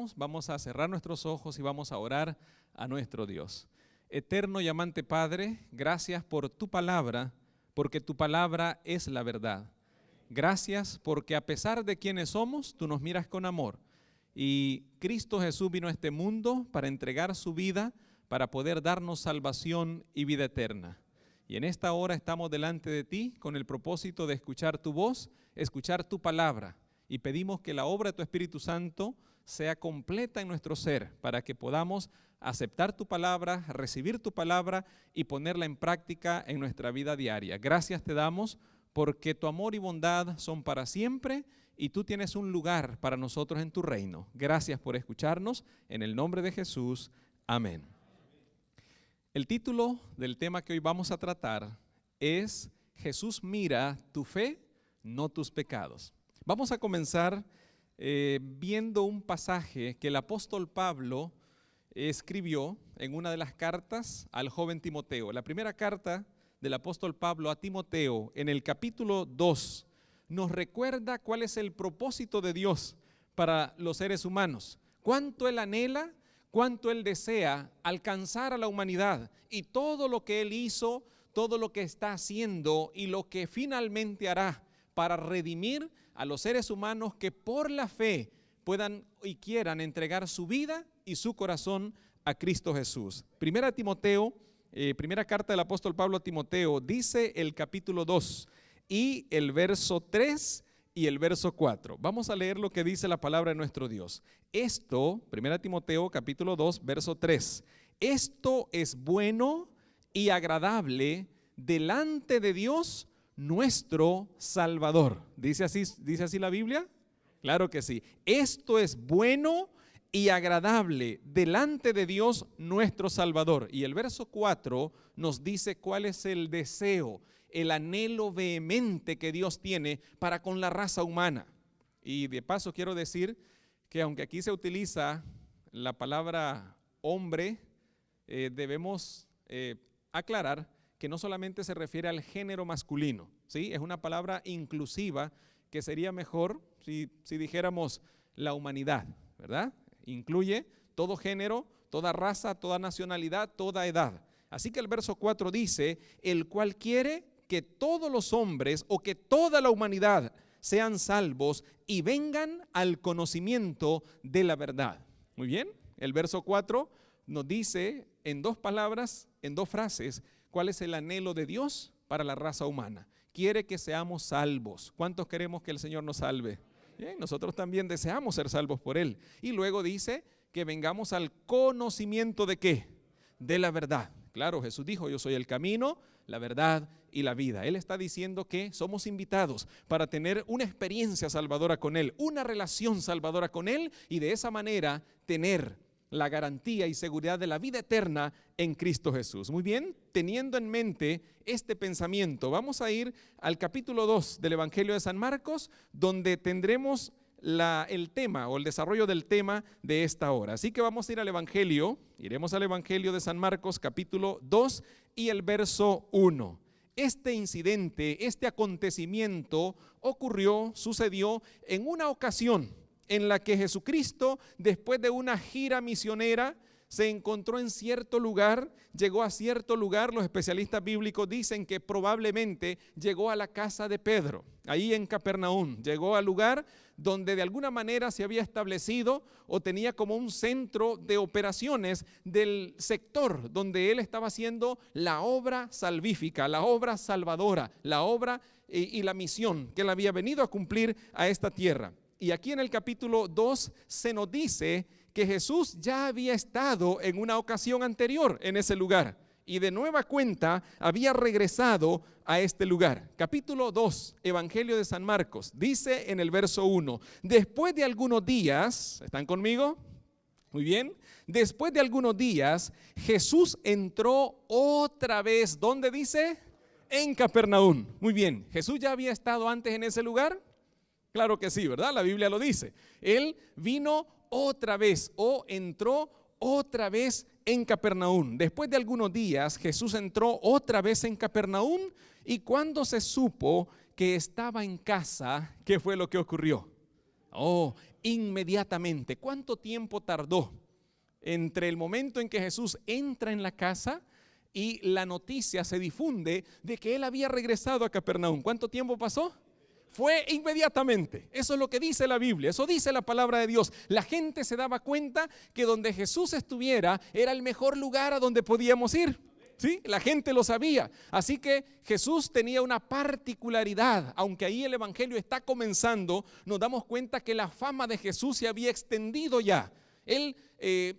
sentamos, vamos a cerrar nuestros ojos y vamos a orar a nuestro Dios. Eterno y amante Padre, gracias por tu palabra, porque tu palabra es la verdad. Gracias porque a pesar de quienes somos, tú nos miras con amor. Y Cristo Jesús vino a este mundo para entregar su vida, para poder darnos salvación y vida eterna. Y en esta hora estamos delante de ti con el propósito de escuchar tu voz, escuchar tu palabra. Y pedimos que la obra de tu Espíritu Santo sea completa en nuestro ser, para que podamos aceptar tu palabra, recibir tu palabra y ponerla en práctica en nuestra vida diaria. Gracias te damos porque tu amor y bondad son para siempre y tú tienes un lugar para nosotros en tu reino. Gracias por escucharnos. En el nombre de Jesús. Amén. El título del tema que hoy vamos a tratar es Jesús mira tu fe, no tus pecados. Vamos a comenzar viendo un pasaje que el apóstol Pablo escribió en una de las cartas al joven Timoteo. La primera carta del apóstol Pablo a Timoteo, en el capítulo 2, nos recuerda cuál es el propósito de Dios para los seres humanos. Cuánto Él anhela, cuánto Él desea alcanzar a la humanidad y todo lo que Él hizo, todo lo que está haciendo y lo que finalmente hará para redimir a los seres humanos que por la fe puedan y quieran entregar su vida y su corazón a Cristo Jesús. Primera Timoteo, primera carta del apóstol Pablo a Timoteo, dice el capítulo 2 y el verso 3 y el verso 4. Vamos a leer lo que dice la palabra de nuestro Dios. Esto, primera Timoteo capítulo 2, verso 3. Esto es bueno y agradable delante de Dios nuestro Salvador. ¿Dice así la Biblia? Claro que sí. Esto es bueno y agradable delante de Dios nuestro Salvador. Y el verso 4 nos dice cuál es el deseo, el anhelo vehemente que Dios tiene para con la raza humana. Y de paso quiero decir que aunque aquí se utiliza la palabra hombre, debemos aclarar que no solamente se refiere al género masculino, ¿sí? Es una palabra inclusiva que sería mejor si dijéramos la humanidad, ¿verdad? Incluye todo género, toda raza, toda nacionalidad, toda edad. Así que el verso 4 dice, el cual quiere que todos los hombres o que toda la humanidad sean salvos y vengan al conocimiento de la verdad. Muy bien, el verso 4 nos dice en dos palabras, en dos frases, cuál es el anhelo de Dios para la raza humana. Quiere que seamos salvos. ¿Cuántos queremos que el Señor nos salve? Bien, nosotros también deseamos ser salvos por Él. Y luego dice que vengamos al conocimiento ¿de qué? De la verdad. Claro, Jesús dijo, yo soy el camino, la verdad y la vida. Él está diciendo que somos invitados para tener una experiencia salvadora con Él, una relación salvadora con Él y de esa manera tener la garantía y seguridad de la vida eterna en Cristo Jesús. Muy bien, teniendo en mente este pensamiento, vamos a ir al capítulo 2 del Evangelio de San Marcos, donde tendremos el tema o el desarrollo del tema de esta hora. Así que vamos a ir al Evangelio, iremos al Evangelio de San Marcos, capítulo 2 y el verso 1. Este incidente, este acontecimiento sucedió en una ocasión en la que Jesucristo, después de una gira misionera, se encontró en cierto lugar, llegó a cierto lugar. Los especialistas bíblicos dicen que probablemente llegó a la casa de Pedro, ahí en Capernaum. Llegó al lugar donde de alguna manera se había establecido o tenía como un centro de operaciones del sector donde él estaba haciendo la obra salvífica, la obra salvadora, la obra y la misión que él había venido a cumplir a esta tierra. Y aquí en el capítulo 2 se nos dice que Jesús ya había estado en una ocasión anterior en ese lugar y de nueva cuenta había regresado a este lugar. Capítulo 2, Evangelio de San Marcos, dice en el verso 1, después de algunos días, ¿están conmigo? Muy bien, después de algunos días Jesús entró otra vez, ¿dónde dice? En Capernaum. Muy bien, ¿Jesús ya había estado antes en ese lugar? Claro que sí, ¿verdad? La Biblia lo dice. Él vino otra vez o entró otra vez en Capernaum. Después de algunos días, Jesús entró otra vez en Capernaum y cuando se supo que estaba en casa, ¿qué fue lo que ocurrió? Oh, inmediatamente. ¿Cuánto tiempo tardó entre el momento en que Jesús entra en la casa y la noticia se difunde de que él había regresado a Capernaum? ¿Cuánto tiempo pasó? Fue inmediatamente. Eso es lo que dice la Biblia, eso dice la palabra de Dios. La gente se daba cuenta que donde Jesús estuviera era el mejor lugar a donde podíamos ir. ¿Sí? La gente lo sabía. Así que Jesús tenía una particularidad. Aunque ahí el evangelio está comenzando, nos damos cuenta que la fama de Jesús se había extendido ya. Él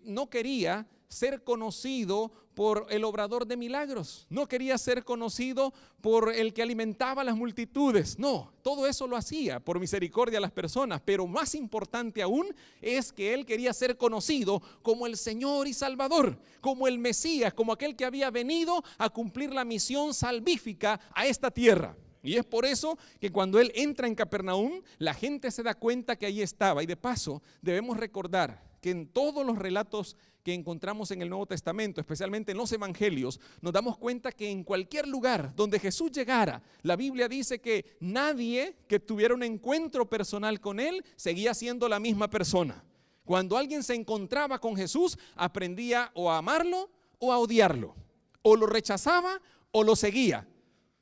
no quería ser conocido por el obrador de milagros, no quería ser conocido por el que alimentaba a las multitudes. No, todo eso lo hacía por misericordia a las personas, pero más importante aún es que él quería ser conocido como el Señor y Salvador, como el Mesías, como aquel que había venido a cumplir la misión salvífica a esta tierra. Y es por eso que cuando él entra en Capernaum, la gente se da cuenta que ahí estaba. Y de paso debemos recordar que en todos los relatos que encontramos en el Nuevo Testamento, especialmente en los evangelios, nos damos cuenta que en cualquier lugar donde Jesús llegara, la Biblia dice que nadie que tuviera un encuentro personal con él seguía siendo la misma persona. Cuando alguien se encontraba con Jesús, aprendía o a amarlo o a odiarlo, o lo rechazaba o lo seguía.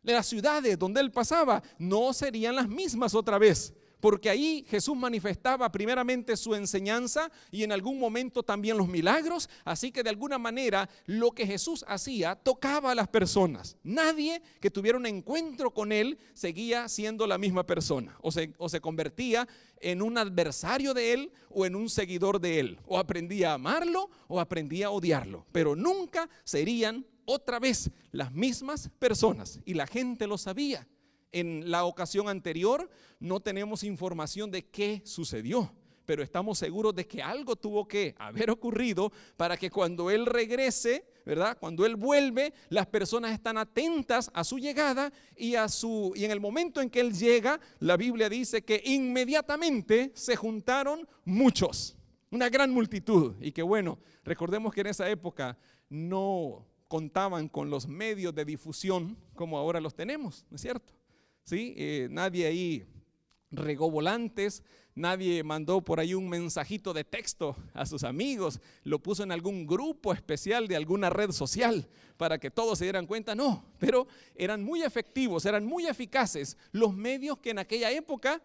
Las ciudades donde él pasaba no serían las mismas otra vez, porque ahí Jesús manifestaba primeramente su enseñanza y en algún momento también los milagros. Así que de alguna manera lo que Jesús hacía tocaba a las personas. Nadie que tuviera un encuentro con él seguía siendo la misma persona, o se convertía en un adversario de él o en un seguidor de él, o aprendía a amarlo o aprendía a odiarlo, pero nunca serían otra vez las mismas personas, y la gente lo sabía. En la ocasión anterior no tenemos información de qué sucedió, pero estamos seguros de que algo tuvo que haber ocurrido para que cuando él regrese, ¿verdad? Cuando él vuelve, las personas están atentas a su llegada y en el momento en que él llega, la Biblia dice que inmediatamente se juntaron muchos, una gran multitud. Y que bueno, recordemos que en esa época no contaban con los medios de difusión como ahora los tenemos, ¿no es cierto? ¿Sí? Nadie ahí regó volantes, nadie mandó por ahí un mensajito de texto a sus amigos, lo puso en algún grupo especial de alguna red social para que todos se dieran cuenta. No, pero eran muy efectivos, eran muy eficaces los medios que en aquella época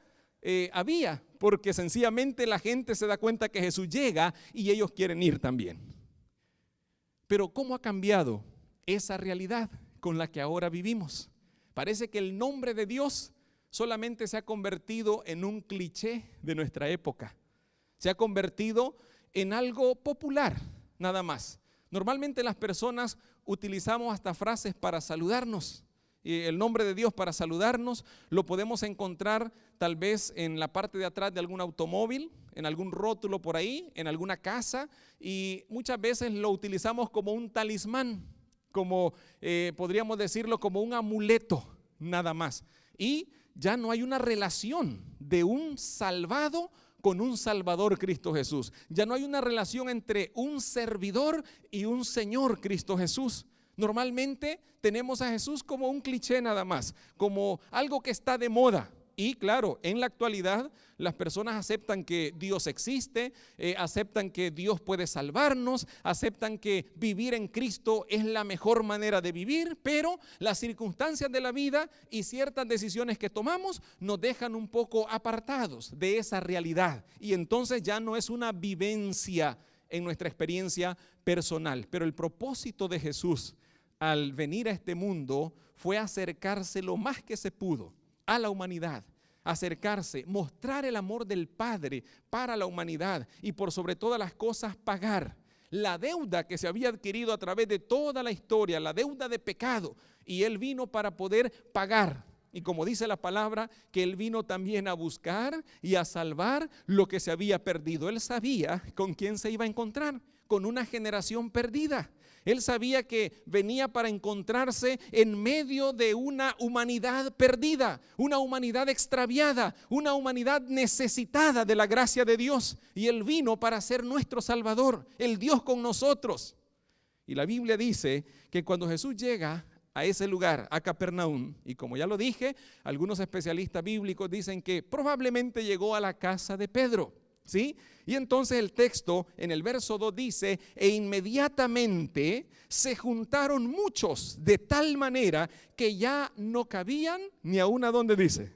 había, porque sencillamente la gente se da cuenta que Jesús llega y ellos quieren ir también. Pero ¿cómo ha cambiado esa realidad con la que ahora vivimos? Parece que el nombre de Dios solamente se ha convertido en un cliché de nuestra época. Se ha convertido en algo popular, nada más. Normalmente las personas utilizamos hasta frases para saludarnos. Y el nombre de Dios para saludarnos lo podemos encontrar tal vez en la parte de atrás de algún automóvil, en algún rótulo por ahí, en alguna casa, y muchas veces lo utilizamos como un talismán, como podríamos decirlo como un amuleto, nada más. Y ya no hay una relación de un salvado con un Salvador, Cristo Jesús. Ya no hay una relación entre un servidor y un Señor, Cristo Jesús. Normalmente tenemos a Jesús como un cliché nada más, como algo que está de moda. Y claro, en la actualidad las personas aceptan que Dios existe, aceptan que Dios puede salvarnos, aceptan que vivir en Cristo es la mejor manera de vivir, pero las circunstancias de la vida y ciertas decisiones que tomamos nos dejan un poco apartados de esa realidad. Y entonces ya no es una vivencia en nuestra experiencia personal. Pero el propósito de Jesús al venir a este mundo fue acercarse lo más que se pudo a la humanidad, acercarse, mostrar el amor del Padre para la humanidad y por sobre todas las cosas pagar la deuda que se había adquirido a través de toda la historia, la deuda de pecado. Y Él vino para poder pagar. Y como dice la palabra, que Él vino también a buscar y a salvar lo que se había perdido. Él sabía con quién se iba a encontrar, con una generación perdida. Él sabía que venía para encontrarse en medio de una humanidad perdida, una humanidad extraviada, una humanidad necesitada de la gracia de Dios. Y Él vino para ser nuestro Salvador, el Dios con nosotros. Y la Biblia dice que cuando Jesús llega a ese lugar, a Capernaum. Y como ya lo dije, algunos especialistas bíblicos dicen que probablemente llegó a la casa de Pedro, ¿sí? Y entonces el texto en el verso 2 dice: e inmediatamente se juntaron muchos de tal manera que ya no cabían ni aún a donde dice,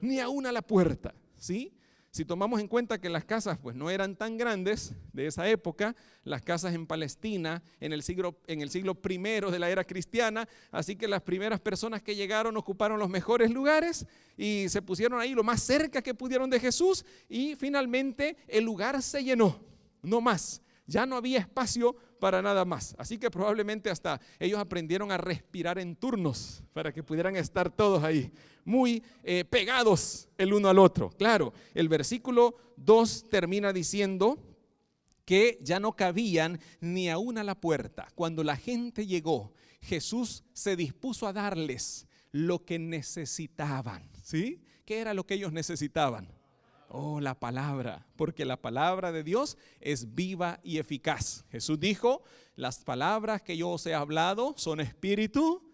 ni aún a la puerta, ¿sí? Si tomamos en cuenta que las casas pues no eran tan grandes de esa época, las casas en Palestina en el siglo I de la era cristiana, así que las primeras personas que llegaron ocuparon los mejores lugares y se pusieron ahí lo más cerca que pudieron de Jesús, y finalmente el lugar se llenó, no más, ya no había espacio para nada más. Así que probablemente hasta ellos aprendieron a respirar en turnos para que pudieran estar todos ahí, muy pegados el uno al otro. Claro, el versículo 2 termina diciendo que ya no cabían ni aún a la puerta. Cuando la gente llegó, Jesús se dispuso a darles lo que necesitaban, ¿sí? ¿Qué era lo que ellos necesitaban? Oh, la palabra, porque la palabra de Dios es viva y eficaz. Jesús dijo: las palabras que yo os he hablado son espíritu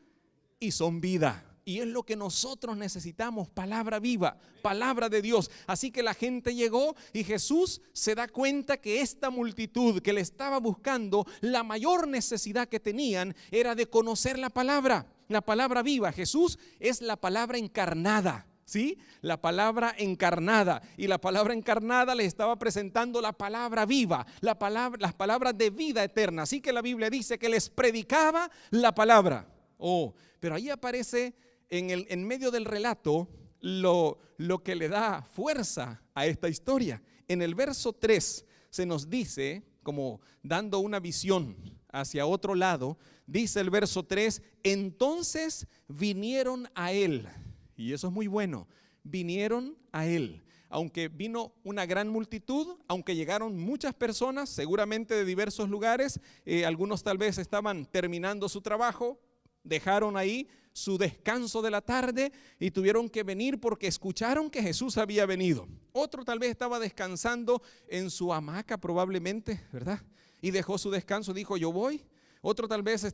y son vida. Y es lo que nosotros necesitamos, palabra viva, palabra de Dios. Así que la gente llegó y Jesús se da cuenta que esta multitud que le estaba buscando, la mayor necesidad que tenían era de conocer la palabra viva. Jesús es la palabra encarnada, ¿sí? La palabra encarnada, y la palabra encarnada le estaba presentando la palabra viva, las palabras de vida eterna. Así que la Biblia dice que les predicaba la palabra. Oh, pero ahí aparece en medio del relato lo que le da fuerza a esta historia. En el verso 3 se nos dice, como dando una visión hacia otro lado, dice el verso 3: entonces vinieron a él. Y eso es muy bueno, vinieron a él. Aunque vino una gran multitud, aunque llegaron muchas personas, seguramente de diversos lugares, algunos tal vez estaban terminando su trabajo, dejaron ahí su descanso de la tarde y tuvieron que venir porque escucharon que Jesús había venido. Otro tal vez estaba descansando en su hamaca probablemente, ¿verdad? Y dejó su descanso, dijo: yo voy. Otro tal vez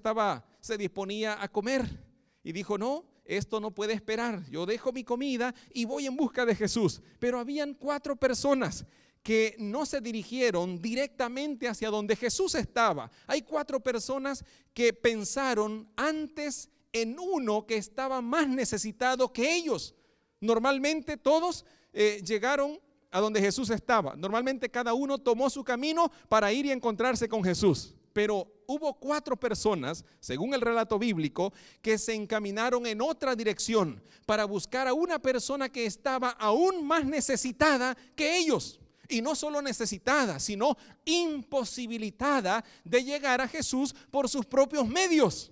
se disponía a comer y dijo: no, esto no puede esperar, yo dejo mi comida y voy en busca de Jesús. Pero habían 4 personas que no se dirigieron directamente hacia donde Jesús estaba. Hay 4 personas que pensaron antes en uno que estaba más necesitado que ellos. Normalmente todos llegaron a donde Jesús estaba. Normalmente cada uno tomó su camino para ir y encontrarse con Jesús. Pero hubo 4 personas, según el relato bíblico, que se encaminaron en otra dirección para buscar a una persona que estaba aún más necesitada que ellos. Y no solo necesitada, sino imposibilitada de llegar a Jesús por sus propios medios.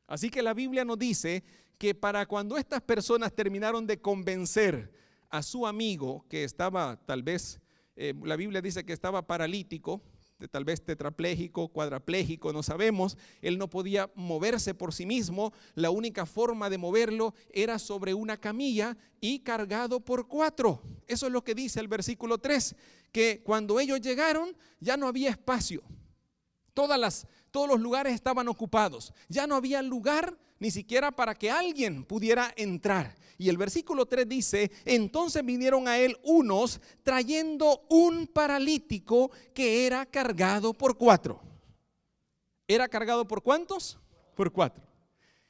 Así que la Biblia nos dice que para cuando estas personas terminaron de convencer a su amigo, que estaba tal vez, la Biblia dice que estaba paralítico, tal vez tetrapléjico, cuadrapléjico, no sabemos, él no podía moverse por sí mismo, la única forma de moverlo era sobre una camilla y cargado por 4. Eso es lo que dice el versículo 3, que cuando ellos llegaron ya no había espacio. Todos los lugares estaban ocupados. Ya no había lugar ni siquiera para que alguien pudiera entrar. Y el versículo 3 dice: entonces vinieron a él unos trayendo un paralítico que era cargado por 4. ¿Era cargado por cuántos? Por 4.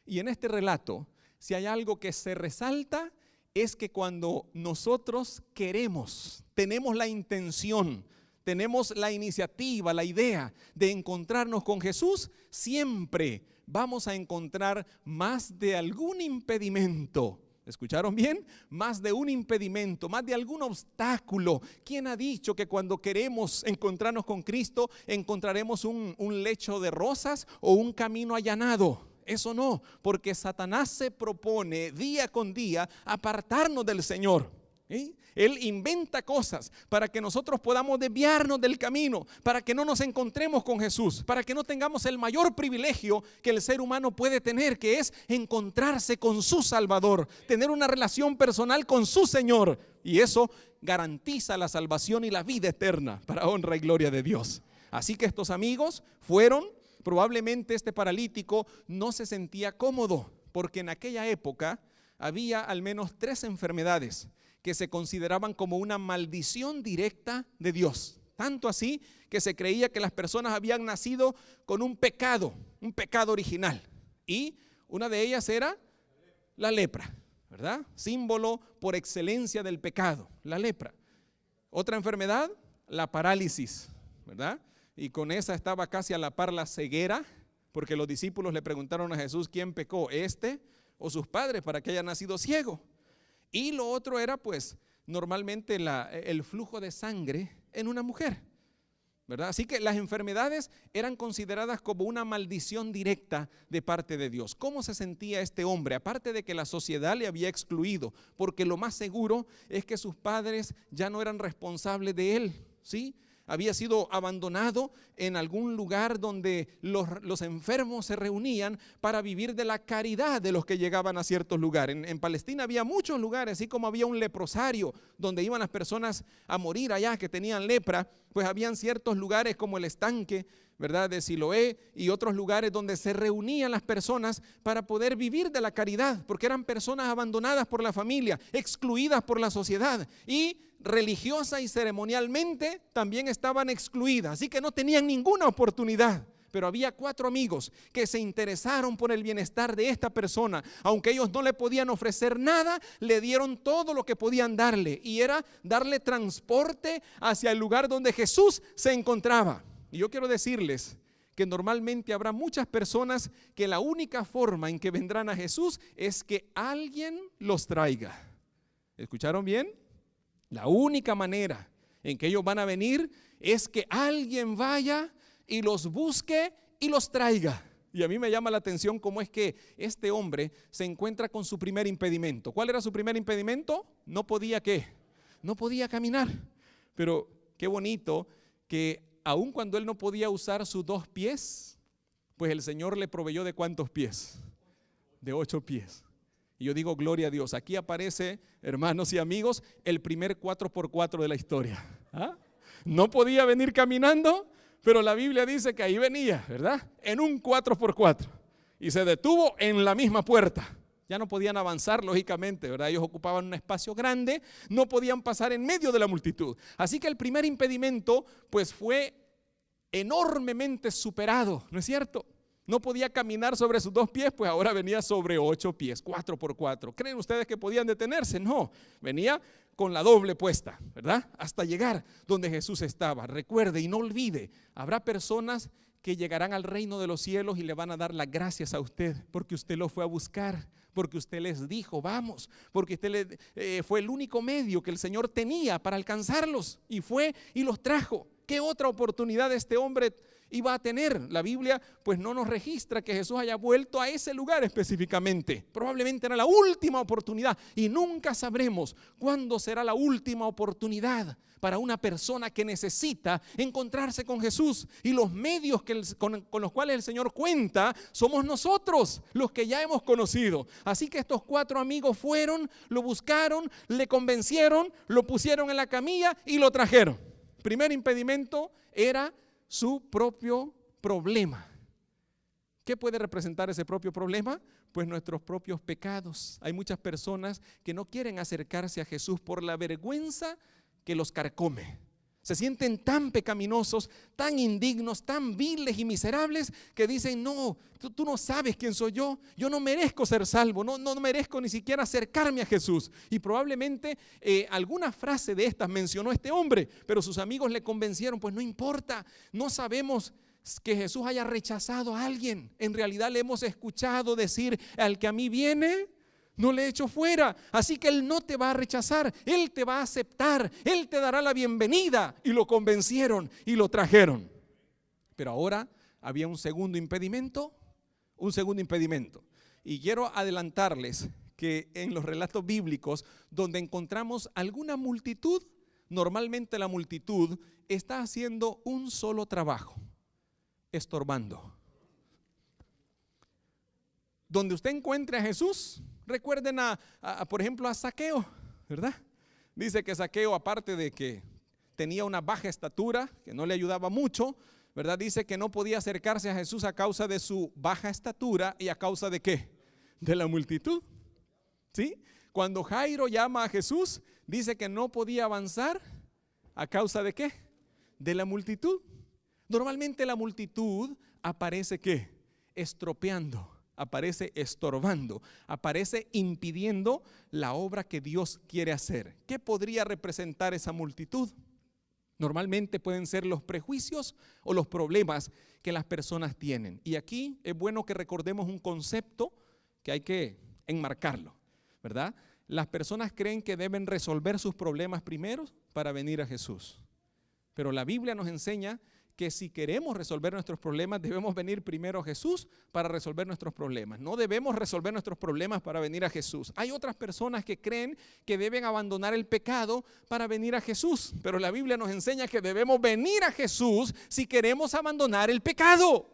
Y en este relato, si hay algo que se resalta, es que cuando nosotros queremos, tenemos la intención, tenemos la iniciativa, la idea de encontrarnos con Jesús, siempre vamos a encontrar más de algún impedimento. ¿Escucharon bien? Más de un impedimento, más de algún obstáculo. ¿Quién ha dicho que cuando queremos encontrarnos con Cristo encontraremos un lecho de rosas o un camino allanado? Eso no, porque Satanás se propone día con día apartarnos del Señor. ¿Sí? Él inventa cosas para que nosotros podamos desviarnos del camino, para que no nos encontremos con Jesús, para que no tengamos el mayor privilegio que el ser humano puede tener, que es encontrarse con su Salvador, tener una relación personal con su Señor, y eso garantiza la salvación y la vida eterna para honra y gloria de Dios. Así que estos amigos fueron Probablemente este paralítico no se sentía cómodo, porque en aquella época había al menos 3 enfermedades que se consideraban como una maldición directa de Dios. Tanto así que se creía que las personas habían nacido con un pecado original. Y una de ellas era la lepra, ¿verdad? Símbolo por excelencia del pecado, la lepra. Otra enfermedad, la parálisis, ¿verdad? Y con esa estaba casi a la par la ceguera, porque los discípulos le preguntaron a Jesús, ¿quién pecó, este o sus padres, para que haya nacido ciego? Y lo otro era pues normalmente el flujo de sangre en una mujer, ¿verdad? Así que las enfermedades eran consideradas como una maldición directa de parte de Dios. ¿Cómo se sentía este hombre? Aparte de que la sociedad le había excluido, porque lo más seguro es que sus padres ya no eran responsables de él, ¿sí? Había sido abandonado en algún lugar donde los enfermos se reunían para vivir de la caridad de los que llegaban a ciertos lugares. En Palestina había muchos lugares, así como había un leprosario donde iban las personas a morir allá que tenían lepra, pues habían ciertos lugares como el estanque, ¿verdad?, de Siloé y otros lugares donde se reunían las personas para poder vivir de la caridad, porque eran personas abandonadas por la familia, excluidas por la sociedad y religiosa y ceremonialmente también estaban excluidas, así que no tenían ninguna oportunidad. Pero había 4 amigos que se interesaron por el bienestar de esta persona. Aunque ellos no le podían ofrecer nada, le dieron todo lo que podían darle, y era darle transporte hacia el lugar donde Jesús se encontraba. Y yo quiero decirles que normalmente habrá muchas personas que la única forma en que vendrán a Jesús es que alguien los traiga. ¿Escucharon bien? La única manera en que ellos van a venir es que alguien vaya y los busque y los traiga. Y a mí me llama la atención cómo es que este hombre se encuentra con su primer impedimento. ¿Cuál era su primer impedimento? No podía ¿qué? No podía caminar. Pero qué bonito que aun cuando él no podía usar sus 2 pies, pues el Señor le proveyó ¿de cuántos pies? De 8 pies. Y yo digo, gloria a Dios. Aquí aparece, hermanos y amigos, el primer 4x4 de la historia. ¿Ah? No podía venir caminando, pero la Biblia dice que ahí venía, ¿verdad? En un 4x4. Y se detuvo en la misma puerta. Ya no podían avanzar, lógicamente, ¿verdad? Ellos ocupaban un espacio grande, no podían pasar en medio de la multitud. Así que el primer impedimento, pues fue enormemente superado, ¿no es cierto? No podía caminar sobre sus 2 pies, pues ahora venía sobre 8 pies, 4x4. ¿Creen ustedes que podían detenerse? No, venía con la doble puesta, ¿verdad? Hasta llegar donde Jesús estaba. Recuerde y no olvide, habrá personas que llegarán al reino de los cielos y le van a dar las gracias a usted, porque usted lo fue a buscar, porque usted les dijo, vamos, porque usted fue el único medio que el Señor tenía para alcanzarlos, y fue y los trajo. ¿Qué otra oportunidad este hombre iba a tener? La Biblia pues no nos registra que Jesús haya vuelto a ese lugar específicamente. Probablemente era la última oportunidad, y nunca sabremos cuándo será la última oportunidad para una persona que necesita encontrarse con Jesús. Y los medios con los cuales el Señor cuenta somos nosotros, los que ya hemos conocido. Así que estos 4 amigos fueron, lo buscaron, le convencieron, lo pusieron en la camilla y lo trajeron. Primer impedimento era su propio problema. ¿Qué puede representar ese propio problema? Pues nuestros propios pecados. Hay muchas personas que no quieren acercarse a Jesús por la vergüenza que los carcome. Se sienten tan pecaminosos, tan indignos, tan viles y miserables que dicen, no, tú no sabes quién soy yo no merezco ser salvo, no merezco ni siquiera acercarme a Jesús. Y probablemente alguna frase de estas mencionó este hombre, pero sus amigos le convencieron, pues no importa, no sabemos que Jesús haya rechazado a alguien. En realidad le hemos escuchado decir, al que a mí viene, no le echo fuera. Así que Él no te va a rechazar, Él te va a aceptar, Él te dará la bienvenida. Y lo convencieron y lo trajeron. Pero ahora había un segundo impedimento. Y quiero adelantarles que en los relatos bíblicos donde encontramos alguna multitud, normalmente la multitud está haciendo un solo trabajo: estorbando. Donde usted encuentre a Jesús, recuerden por ejemplo a Zaqueo, ¿verdad? Dice que Zaqueo, aparte de que tenía una baja estatura, que no le ayudaba mucho, ¿verdad? Dice que no podía acercarse a Jesús a causa de su baja estatura y a causa de ¿qué? De la multitud. ¿Sí? Cuando Jairo llama a Jesús, dice que no podía avanzar a causa de ¿qué? De la multitud. Normalmente la multitud aparece ¿qué? Estropeando, aparece estorbando, aparece impidiendo la obra que Dios quiere hacer. ¿Qué podría representar esa multitud? Normalmente pueden ser los prejuicios o los problemas que las personas tienen. Y aquí es bueno que recordemos un concepto que hay que enmarcarlo, ¿verdad? Las personas creen que deben resolver sus problemas primero para venir a Jesús. Pero la Biblia nos enseña que si queremos resolver nuestros problemas, debemos venir primero a Jesús para resolver nuestros problemas. No debemos resolver nuestros problemas para venir a Jesús. Hay otras personas que creen que deben abandonar el pecado para venir a Jesús, pero la Biblia nos enseña que debemos venir a Jesús si queremos abandonar el pecado.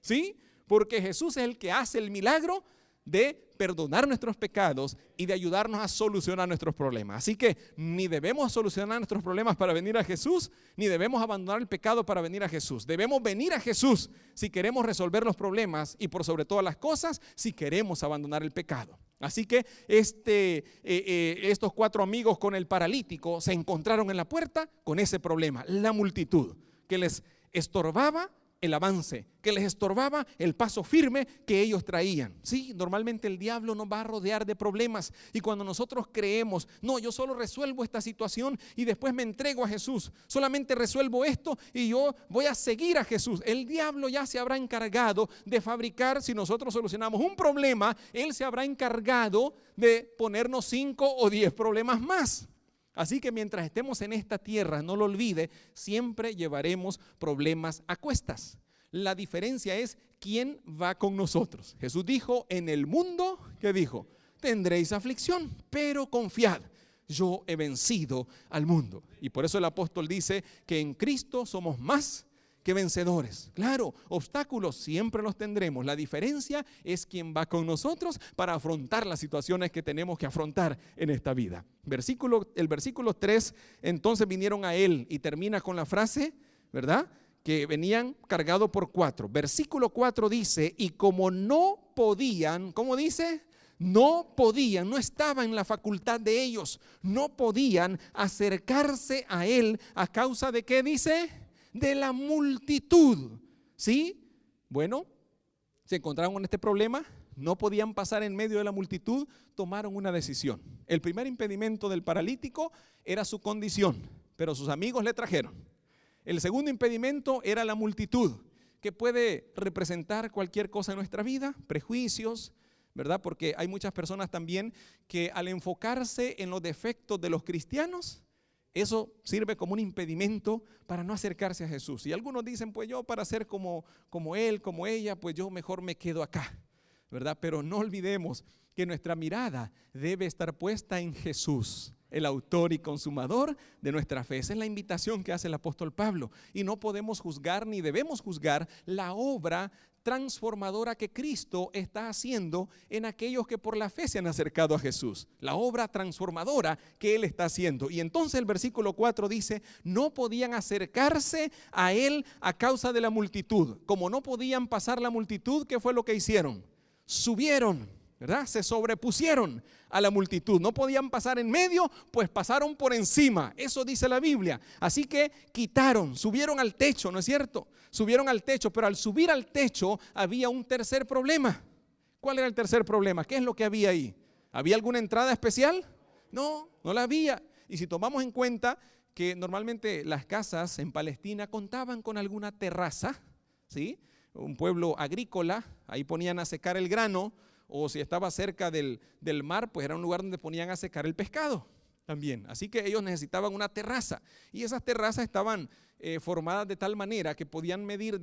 ¿Sí? Porque Jesús es el que hace el milagro de perdonar nuestros pecados y de ayudarnos a solucionar nuestros problemas. Así que ni debemos solucionar nuestros problemas para venir a Jesús, ni debemos abandonar el pecado para venir a Jesús. Debemos venir a Jesús si queremos resolver los problemas y por sobre todas las cosas, si queremos abandonar el pecado. Así que estos 4 amigos con el paralítico se encontraron en la puerta con ese problema, la multitud que les estorbaba el avance, que les estorbaba el paso firme que ellos traían. Sí, normalmente el diablo nos va a rodear de problemas y cuando nosotros creemos, no, yo solo resuelvo esta situación y después me entrego a Jesús, solamente resuelvo esto y yo voy a seguir a Jesús. El diablo ya se habrá encargado de fabricar, si nosotros solucionamos un problema, él se habrá encargado de ponernos 5 o 10 problemas más. Así que mientras estemos en esta tierra, no lo olvide, siempre llevaremos problemas a cuestas. La diferencia es quién va con nosotros. Jesús dijo, en el mundo, ¿qué dijo? Tendréis aflicción, pero confiad, yo he vencido al mundo. Y por eso el apóstol dice que en Cristo somos más que vencedores. Claro, obstáculos siempre los tendremos. La diferencia es quién va con nosotros para afrontar las situaciones que tenemos que afrontar en esta vida. El versículo 3, entonces vinieron a él y termina con la frase, ¿verdad? Que venían cargados por 4. Versículo 4 dice, y como no podían, ¿cómo dice? No podían, no estaba en la facultad de ellos, no podían acercarse a él a causa de ¿qué dice? De la multitud. ¿Sí? Bueno, se encontraron con este problema, no podían pasar en medio de la multitud, tomaron una decisión. El primer impedimento del paralítico era su condición, pero sus amigos le trajeron. El segundo impedimento era la multitud, que puede representar cualquier cosa en nuestra vida, prejuicios, ¿verdad? Porque hay muchas personas también que al enfocarse en los defectos de los cristianos, eso sirve como un impedimento para no acercarse a Jesús. Y algunos dicen, pues yo para ser como él, como ella, pues yo mejor me quedo acá, ¿verdad? Pero no olvidemos que nuestra mirada debe estar puesta en Jesús, el autor y consumador de nuestra fe. Esa es la invitación que hace el apóstol Pablo. Y no podemos juzgar ni debemos juzgar la obra transformadora que Cristo está haciendo en aquellos que por la fe se han acercado a Jesús. La obra transformadora que Él está haciendo. Y entonces el versículo 4 dice, no podían acercarse a Él a causa de la multitud. Como no podían pasar la multitud, ¿qué fue lo que hicieron? Subieron, ¿verdad? Se sobrepusieron a la multitud. No podían pasar en medio, pues pasaron por encima. Eso dice la Biblia. Así que subieron al techo, ¿no es cierto? Subieron al techo, pero al subir al techo había un tercer problema. ¿Cuál era el tercer problema? ¿Qué es lo que había ahí? ¿Había alguna entrada especial? No, no la había. Y si tomamos en cuenta que normalmente las casas en Palestina contaban con alguna terraza, ¿sí? Un pueblo agrícola, ahí ponían a secar el grano, o si estaba cerca del mar, pues era un lugar donde ponían a secar el pescado también. Así que ellos necesitaban una terraza y esas terrazas estaban formadas de tal manera que podían medir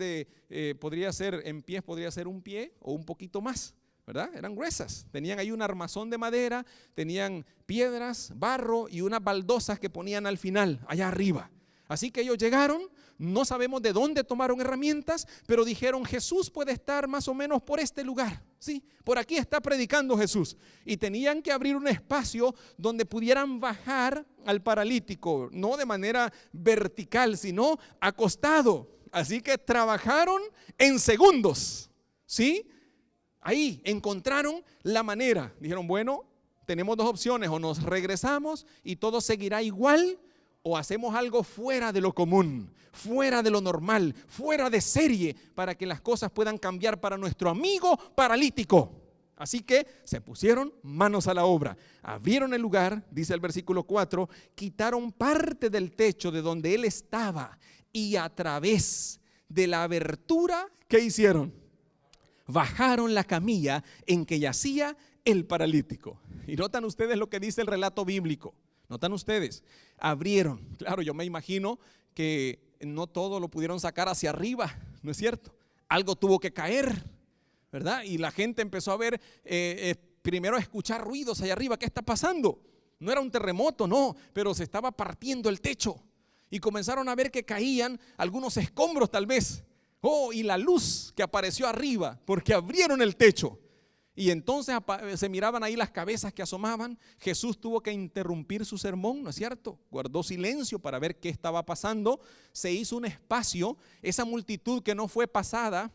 podría ser en pies, podría ser un pie o un poquito más, ¿verdad? Eran gruesas, tenían ahí un armazón de madera, tenían piedras, barro y unas baldosas que ponían al final, allá arriba. Así que ellos llegaron, no sabemos de dónde tomaron herramientas, pero dijeron, Jesús puede estar más o menos por este lugar. Sí, por aquí está predicando Jesús. Y tenían que abrir un espacio donde pudieran bajar al paralítico, no de manera vertical, sino acostado. Así que trabajaron en segundos, ¿sí? Ahí encontraron la manera. Dijeron, bueno, tenemos dos opciones: o nos regresamos y todo seguirá igual, o hacemos algo fuera de lo común, fuera de lo normal, fuera de serie, para que las cosas puedan cambiar para nuestro amigo paralítico. Así que se pusieron manos a la obra, abrieron el lugar, dice el versículo 4, quitaron parte del techo de donde él estaba y a través de la abertura, ¿qué hicieron? Bajaron la camilla en que yacía el paralítico. Y notan ustedes lo que dice el relato bíblico. Notan ustedes, abrieron. Claro, yo me imagino que no todo lo pudieron sacar hacia arriba, ¿no es cierto? Algo tuvo que caer, ¿verdad? Y la gente empezó a ver, primero a escuchar ruidos allá arriba. ¿Qué está pasando? No era un terremoto, no, pero se estaba partiendo el techo. Y comenzaron a ver que caían algunos escombros tal vez. Oh, y la luz que apareció arriba, porque abrieron el techo. Y entonces se miraban ahí las cabezas que asomaban. Jesús tuvo que interrumpir su sermón, ¿no es cierto? Guardó silencio para ver qué estaba pasando. Se hizo un espacio. Esa multitud que no fue pasada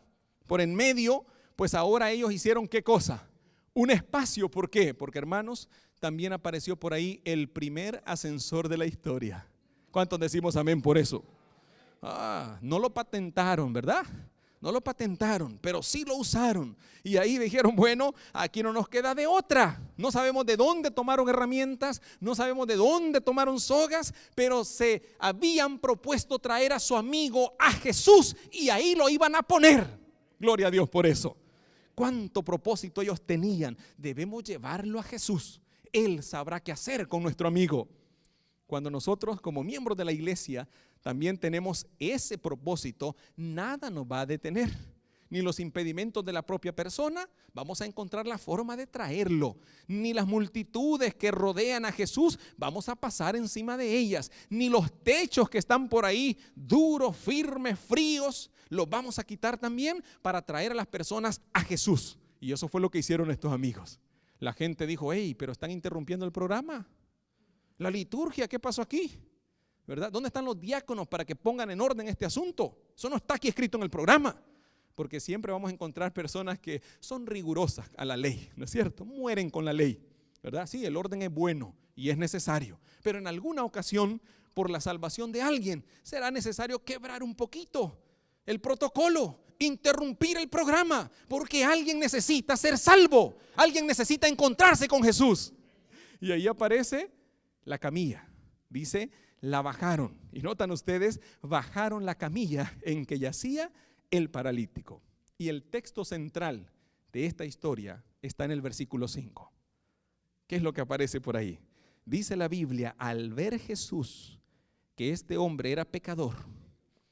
por en medio, pues ahora ellos hicieron ¿qué cosa? Un espacio. ¿Por qué? Porque, hermanos, también apareció por ahí el primer ascensor de la historia. ¿Cuántos decimos amén por eso? No lo patentaron, ¿verdad? No lo patentaron, pero sí lo usaron. Y ahí dijeron, bueno, aquí no nos queda de otra. No sabemos de dónde tomaron herramientas, no sabemos de dónde tomaron sogas, pero se habían propuesto traer a su amigo, a Jesús, y ahí lo iban a poner. Gloria a Dios por eso. Cuánto propósito ellos tenían. Debemos llevarlo a Jesús. Él sabrá qué hacer con nuestro amigo. Cuando nosotros como miembros de la iglesia también tenemos ese propósito, nada nos va a detener, ni los impedimentos de la propia persona. Vamos a encontrar la forma de traerlo, ni las multitudes que rodean a Jesús, vamos a pasar encima de ellas, ni los techos que están por ahí duros, firmes, fríos, los vamos a quitar también para traer a las personas a Jesús. Y eso fue lo que hicieron estos amigos. La gente dijo, hey, pero están interrumpiendo el programa. La liturgia, ¿qué pasó aquí? ¿Verdad? ¿Dónde están los diáconos para que pongan en orden este asunto? Eso no está aquí escrito en el programa. Porque siempre vamos a encontrar personas que son rigurosas a la ley, ¿no es cierto? Mueren con la ley, ¿verdad? Sí, el orden es bueno y es necesario. Pero en alguna ocasión, por la salvación de alguien, será necesario quebrar un poquito el protocolo, interrumpir el programa, porque alguien necesita ser salvo, alguien necesita encontrarse con Jesús. Y ahí aparece la camilla. Dice, la bajaron. Y notan ustedes, bajaron la camilla en que yacía el paralítico. Y el texto central de esta historia está en el versículo 5. ¿Qué es lo que aparece por ahí? Dice la Biblia, al ver Jesús que este hombre era pecador.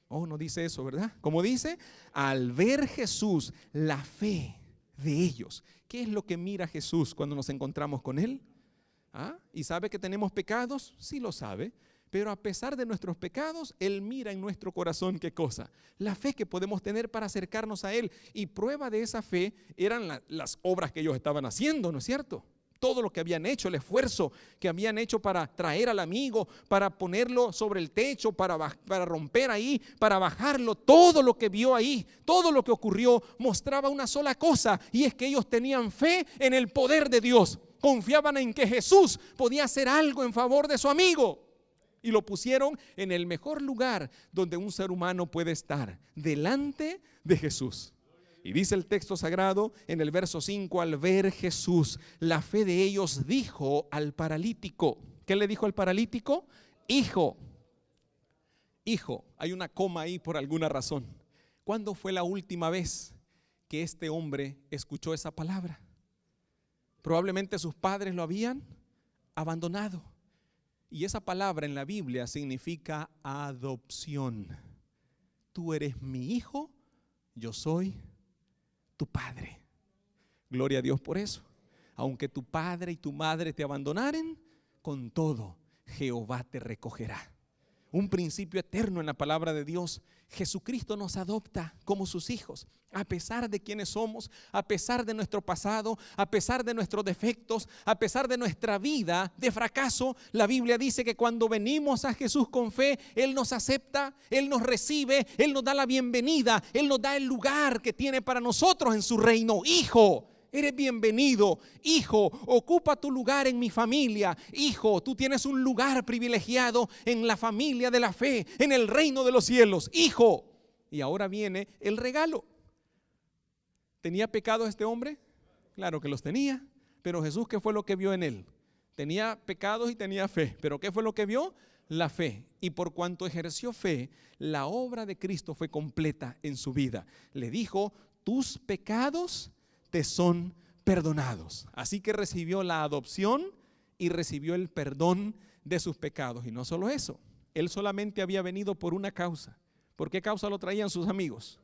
Oh, no dice eso, ¿verdad? Como dice, al ver Jesús la fe de ellos. ¿Qué es lo que mira Jesús cuando nos encontramos con Él? ¿Y sabe que tenemos pecados? Sí lo sabe, pero a pesar de nuestros pecados, Él mira en nuestro corazón ¿qué cosa? La fe que podemos tener para acercarnos a Él. Y prueba de esa fe eran las obras que ellos estaban haciendo, ¿no es cierto? Todo lo que habían hecho, el esfuerzo que habían hecho para traer al amigo, para ponerlo sobre el techo, para romper ahí, para bajarlo. Todo lo que vio ahí, todo lo que ocurrió mostraba una sola cosa, y es que ellos tenían fe en el poder de Dios. Confiaban en que Jesús podía hacer algo en favor de su amigo. Y lo pusieron en el mejor lugar donde un ser humano puede estar, delante de Jesús. Y dice el texto sagrado en el verso 5, al ver Jesús, la fe de ellos dijo al paralítico. ¿Qué le dijo al paralítico? Hijo. Hijo, hay una coma ahí por alguna razón. ¿Cuándo fue la última vez que este hombre escuchó esa palabra? Probablemente sus padres lo habían abandonado. Y esa palabra en la Biblia significa adopción. Tú eres mi hijo, yo soy tu padre. Gloria a Dios por eso. Aunque tu padre y tu madre te abandonaren, con todo Jehová te recogerá. un principio eterno en la palabra de Dios. Jesucristo nos adopta como sus hijos, a pesar de quienes somos, a pesar de nuestro pasado, a pesar de nuestros defectos, a pesar de nuestra vida de fracaso. La Biblia dice que cuando venimos a Jesús con fe, Él nos acepta, Él nos recibe, Él nos da la bienvenida, Él nos da el lugar que tiene para nosotros en su reino. Hijo, eres bienvenido. Hijo, ocupa tu lugar en mi familia. Hijo, tú tienes un lugar privilegiado en la familia de la fe, en el reino de los cielos. Hijo. Y ahora viene el regalo. ¿Tenía pecado este hombre? Claro que los tenía. Pero Jesús, ¿qué fue lo que vio en él? Tenía pecados y tenía fe. ¿Pero qué fue lo que vio? La fe. Y por cuanto ejerció fe, la obra de Cristo fue completa en su vida. Le dijo, tus pecados te son perdonados. Así que recibió la adopción y recibió el perdón de sus pecados. Y no solo eso, él solamente había venido por una causa. ¿Por qué causa lo traían sus amigos?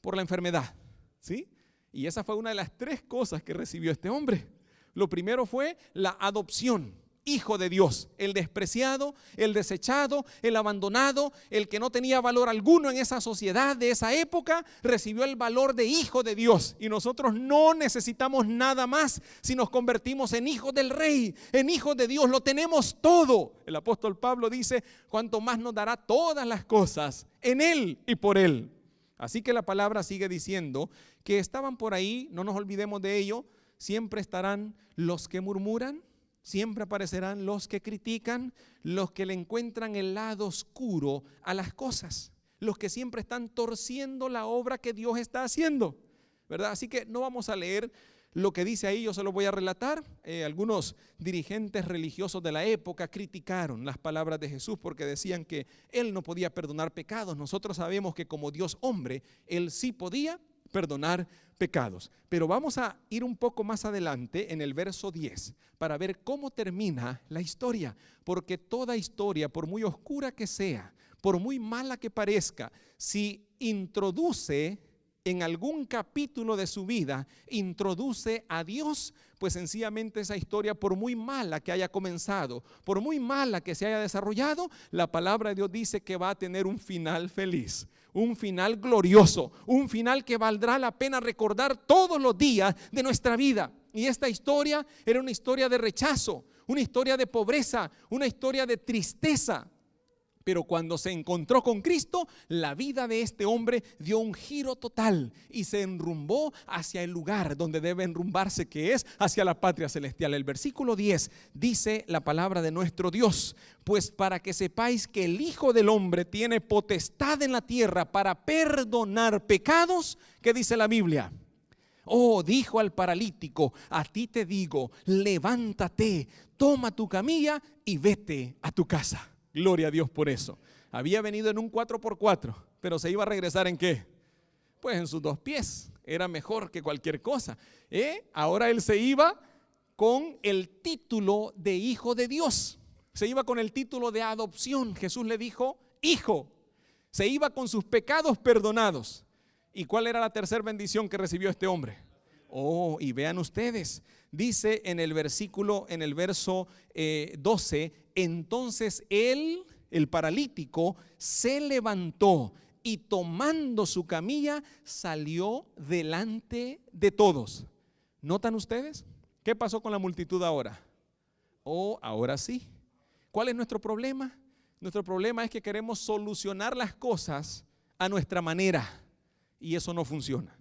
Por la enfermedad, ¿sí? Y esa fue una de las 3 cosas que recibió este hombre. Lo primero fue la adopción. Hijo de Dios, el despreciado, el desechado, el abandonado, el que no tenía valor alguno en esa sociedad de esa época, recibió el valor de hijo de Dios. Y nosotros no necesitamos nada más si nos convertimos en hijos del Rey, en hijos de Dios. Lo tenemos todo. El apóstol Pablo dice, cuanto más nos dará todas las cosas en Él y por Él. Así que la palabra sigue diciendo que estaban por ahí, no nos olvidemos de ello, siempre estarán los que murmuran. Siempre aparecerán los que critican, los que le encuentran el lado oscuro a las cosas, los que siempre están torciendo la obra que Dios está haciendo, ¿verdad? Así que no vamos a leer lo que dice ahí, yo se lo voy a relatar. Algunos dirigentes religiosos de la época criticaron las palabras de Jesús porque decían que Él no podía perdonar pecados. Nosotros sabemos que como Dios hombre, Él sí podía perdonar pecados. Pero vamos a ir un poco más adelante en el verso 10 para ver cómo termina la historia, porque toda historia, por muy oscura que sea, por muy mala que parezca, si introduce en algún capítulo de su vida, introduce a Dios, pues sencillamente esa historia, por muy mala que haya comenzado, por muy mala que se haya desarrollado, la palabra de Dios dice que va a tener un final feliz, un final glorioso, un final que valdrá la pena recordar todos los días de nuestra vida. Y esta historia era una historia de rechazo, una historia de pobreza, una historia de tristeza. Pero cuando se encontró con Cristo, la vida de este hombre dio un giro total y se enrumbó hacia el lugar donde debe enrumbarse, que es hacia la patria celestial. El versículo 10 dice la palabra de nuestro Dios: pues para que sepáis que el Hijo del Hombre tiene potestad en la tierra para perdonar pecados. ¿Qué dice la Biblia? Oh, dijo al paralítico: a ti te digo, levántate, toma tu camilla y vete a tu casa. Gloria a Dios por eso. Había venido en un 4x4, pero se iba a regresar ¿en qué? Pues en sus 2 pies. Era mejor que cualquier cosa. Ahora él se iba con el título de hijo de Dios. Se iba con el título de adopción. Jesús le dijo hijo. Se iba con sus pecados perdonados. ¿Y cuál era la tercera bendición que recibió este hombre? Oh, y vean ustedes, dice en el verso 12, entonces él, el paralítico, se levantó y tomando su camilla salió delante de todos. ¿Notan ustedes? ¿Qué pasó con la multitud ahora? Oh, ahora sí. ¿Cuál es nuestro problema? Nuestro problema es que queremos solucionar las cosas a nuestra manera y eso no funciona.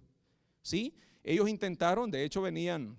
¿Sí? Ellos intentaron, de hecho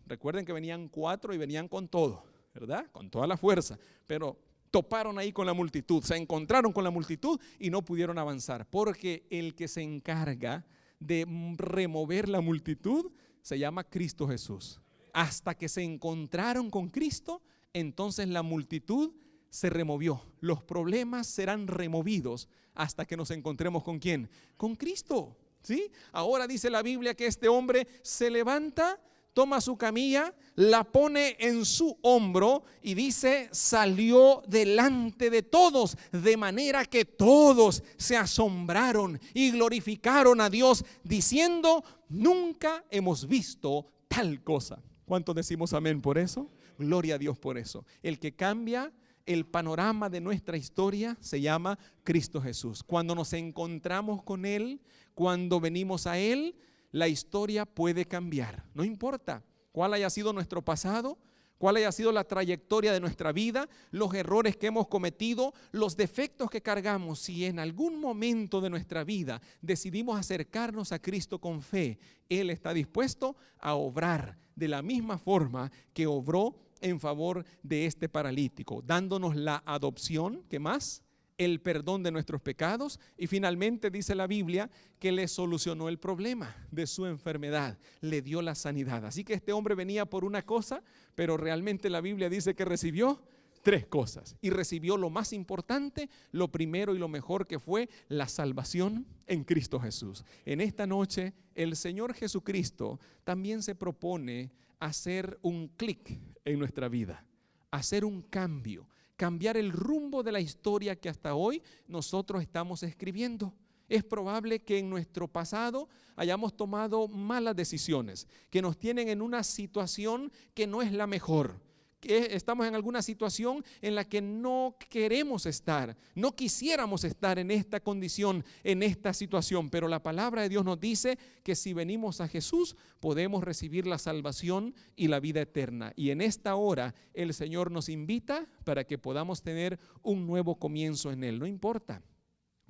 recuerden que venían 4 y venían con todo, ¿verdad? Con toda la fuerza, pero toparon ahí con la multitud, se encontraron con la multitud y no pudieron avanzar, porque el que se encarga de remover la multitud se llama Cristo Jesús. Hasta que se encontraron con Cristo, entonces la multitud se removió. Los problemas serán removidos hasta que nos encontremos ¿con quién? Con Cristo. ¿Sí? Ahora dice la Biblia que este hombre se levanta, toma su camilla, la pone en su hombro y dice, salió delante de todos, de manera que todos se asombraron y glorificaron a Dios, diciendo, nunca hemos visto tal cosa. ¿Cuántos decimos amén por eso? Gloria a Dios por eso. El que cambia el panorama de nuestra historia se llama Cristo Jesús. Cuando nos encontramos con Él, cuando venimos a Él, la historia puede cambiar. No importa cuál haya sido nuestro pasado, cuál haya sido la trayectoria de nuestra vida, los errores que hemos cometido, los defectos que cargamos. Si en algún momento de nuestra vida decidimos acercarnos a Cristo con fe, Él está dispuesto a obrar de la misma forma que obró en favor de este paralítico, dándonos la adopción, ¿qué más? El perdón de nuestros pecados, y finalmente dice la Biblia que le solucionó el problema de su enfermedad, le dio la sanidad. Así que este hombre venía por una cosa, pero realmente la Biblia dice que recibió 3 cosas, y recibió lo más importante, lo primero y lo mejor, que fue la salvación en Cristo Jesús. En esta noche el Señor Jesucristo también se propone hacer un clic en nuestra vida, hacer un cambio, cambiar el rumbo de la historia que hasta hoy nosotros estamos escribiendo. Es probable que en nuestro pasado hayamos tomado malas decisiones, que nos tienen en una situación que no es la mejor, que estamos en alguna situación en la que no queremos estar, no quisiéramos estar en esta condición, en esta situación, pero la palabra de Dios nos dice que si venimos a Jesús podemos recibir la salvación y la vida eterna. Y en esta hora el Señor nos invita para que podamos tener un nuevo comienzo en Él. No importa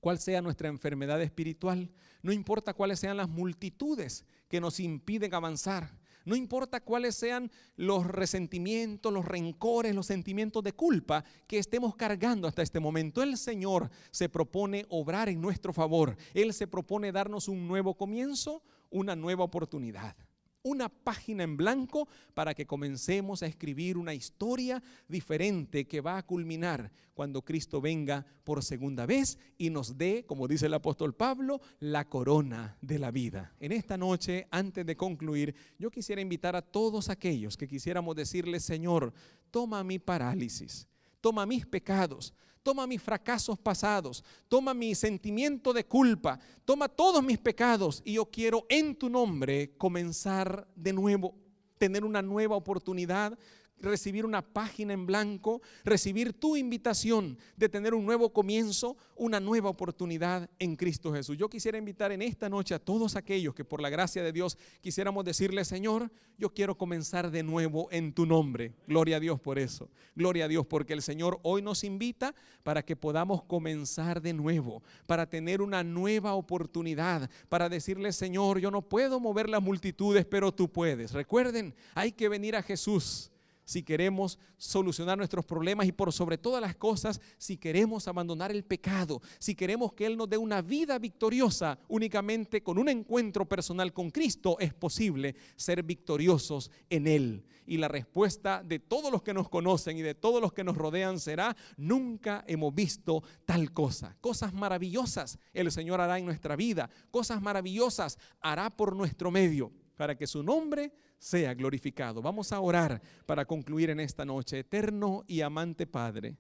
cuál sea nuestra enfermedad espiritual, no importa cuáles sean las multitudes que nos impiden avanzar, no importa cuáles sean los resentimientos, los rencores, los sentimientos de culpa que estemos cargando hasta este momento. El Señor se propone obrar en nuestro favor. Él se propone darnos un nuevo comienzo, una nueva oportunidad, una página en blanco para que comencemos a escribir una historia diferente que va a culminar cuando Cristo venga por segunda vez y nos dé, como dice el apóstol Pablo, la corona de la vida. En esta noche, antes de concluir, yo quisiera invitar a todos aquellos que quisiéramos decirle: Señor, toma mi parálisis, toma mis pecados, toma mis fracasos pasados, toma mi sentimiento de culpa, toma todos mis pecados, y yo quiero en tu nombre comenzar de nuevo, tener una nueva oportunidad, recibir una página en blanco, recibir tu invitación de tener un nuevo comienzo, una nueva oportunidad en Cristo Jesús. Yo quisiera invitar en esta noche a todos aquellos que por la gracia de Dios quisiéramos decirle: Señor, yo quiero comenzar de nuevo en tu nombre. Gloria a Dios por eso, gloria a Dios, porque el Señor hoy nos invita para que podamos comenzar de nuevo, para tener una nueva oportunidad, para decirle: Señor, yo no puedo mover las multitudes, pero tú puedes. Recuerden, hay que venir a Jesús si queremos solucionar nuestros problemas, y por sobre todas las cosas, si queremos abandonar el pecado, si queremos que Él nos dé una vida victoriosa. Únicamente con un encuentro personal con Cristo es posible ser victoriosos en Él. Y la respuesta de todos los que nos conocen y de todos los que nos rodean será: nunca hemos visto tal cosa. Cosas maravillosas el Señor hará en nuestra vida, cosas maravillosas hará por nuestro medio, para que su nombre sea glorificado. Vamos a orar para concluir en esta noche. Eterno y amante Padre,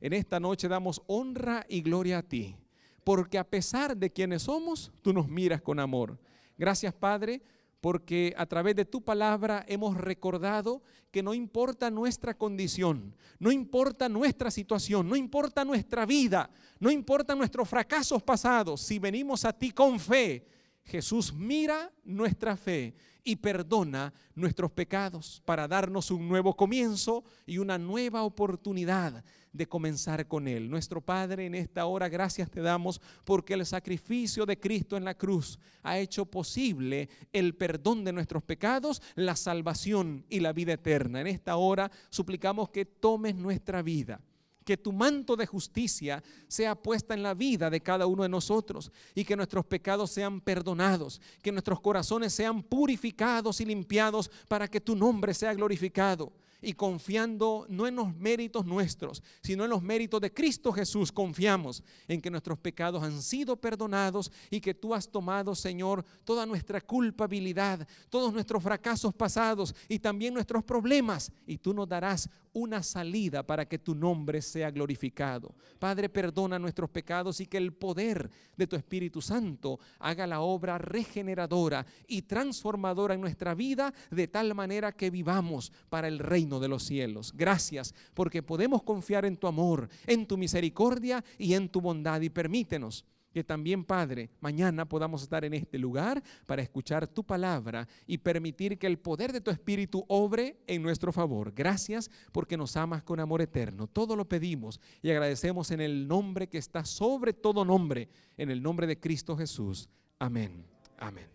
en esta noche damos honra y gloria a ti, porque a pesar de quienes somos, tú nos miras con amor. Gracias, Padre, porque a través de tu palabra hemos recordado que no importa nuestra condición, no importa nuestra situación, no importa nuestra vida, no importa nuestros fracasos pasados, si venimos a ti con fe, Jesús mira nuestra fe y perdona nuestros pecados para darnos un nuevo comienzo y una nueva oportunidad de comenzar con Él. Nuestro Padre, en esta hora gracias te damos porque el sacrificio de Cristo en la cruz ha hecho posible el perdón de nuestros pecados, la salvación y la vida eterna. En esta hora suplicamos que tomes nuestra vida, que tu manto de justicia sea puesta en la vida de cada uno de nosotros y que nuestros pecados sean perdonados, que nuestros corazones sean purificados y limpiados para que tu nombre sea glorificado. Y confiando no en los méritos nuestros, sino en los méritos de Cristo Jesús, confiamos en que nuestros pecados han sido perdonados y que tú has tomado, Señor, toda nuestra culpabilidad, todos nuestros fracasos pasados y también nuestros problemas, y tú nos darás una salida para que tu nombre sea glorificado. Padre, perdona nuestros pecados y que el poder de tu Espíritu Santo haga la obra regeneradora y transformadora en nuestra vida, de tal manera que vivamos para el reino reino de los cielos. Gracias porque podemos confiar en tu amor, en tu misericordia y en tu bondad. Y permítenos que también, Padre, mañana podamos estar en este lugar para escuchar tu palabra y permitir que el poder de tu Espíritu obre en nuestro favor. Gracias porque nos amas con amor eterno. Todo lo pedimos y agradecemos en el nombre que está sobre todo nombre, en el nombre de Cristo Jesús. Amén. Amén.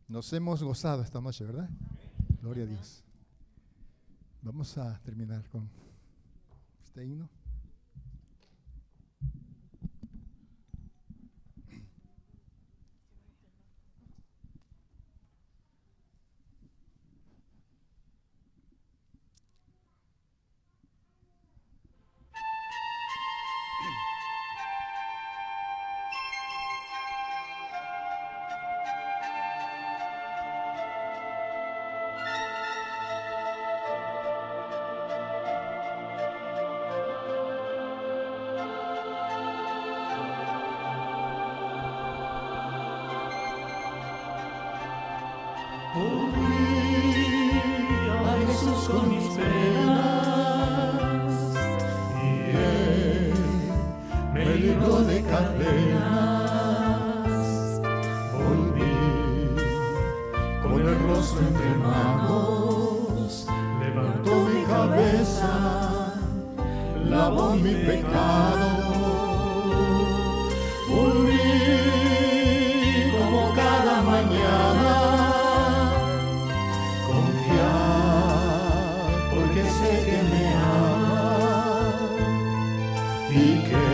Nos hemos gozado esta noche, ¿verdad? Gloria a Dios. Vamos a terminar con este himno. Volví a Jesús con mis penas y Él me libró de cadenas. Volví con el rostro entre manos, levantó mi cabeza, lavó mi pecado. Volví como cada mañana, porque sé que me ama y que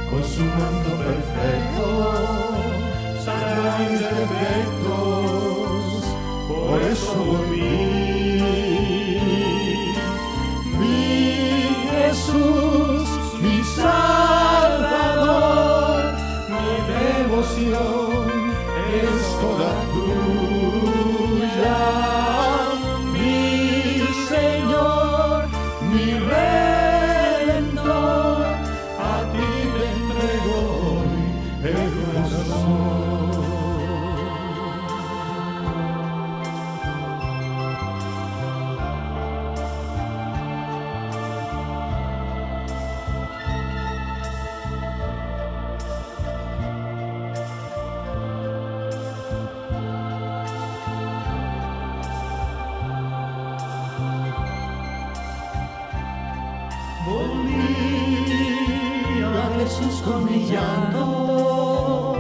con su manto perfecto sanará mis defectos. Por eso volví. Mi Jesús, mi Salvador, mi devoción es toda tuya. Mi Redentor, a ti te entrego hoy el corazón. Volví a Jesús con mi llanto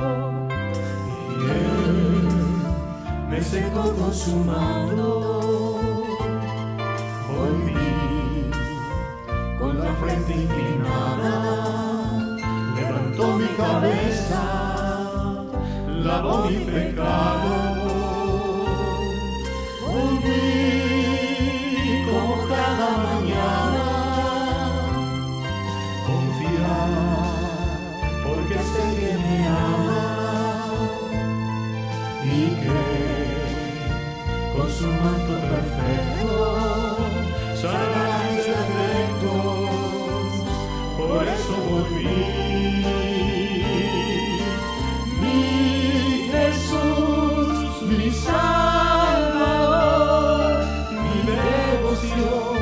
y Él me secó con su manto. Volví con la frente inclinada, levantó mi cabeza, lavó mi pecado. Volví como cada mañana, porque sé que me ama y que con su manto perfecto sanará mis defectos. Por eso volví. Mi Jesús, mi Salvador, mi devoción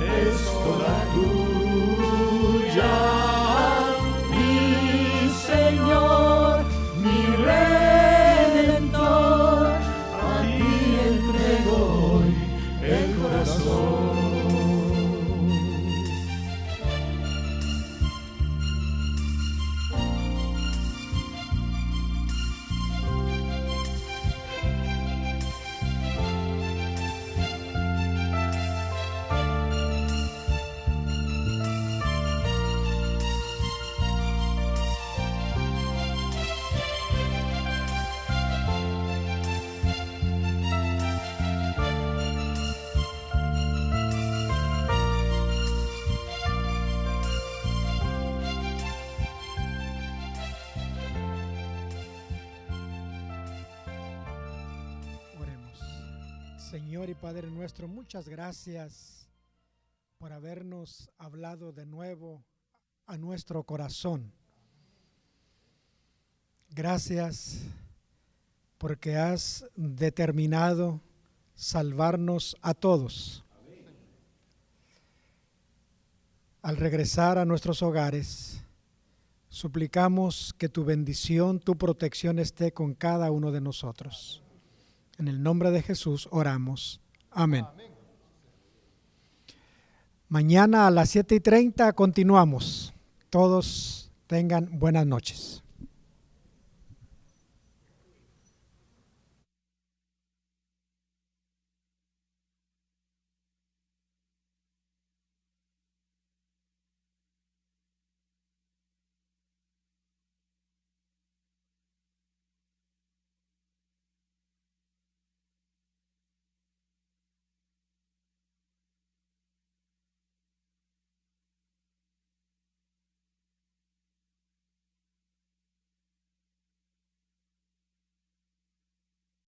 es toda tuya. Señor y Padre nuestro, muchas gracias por habernos hablado de nuevo a nuestro corazón. Gracias porque has determinado salvarnos a todos. Al regresar a nuestros hogares, suplicamos que tu bendición, tu protección esté con cada uno de nosotros. En el nombre de Jesús oramos. Amén. Mañana a las 7:30 continuamos. Todos tengan buenas noches.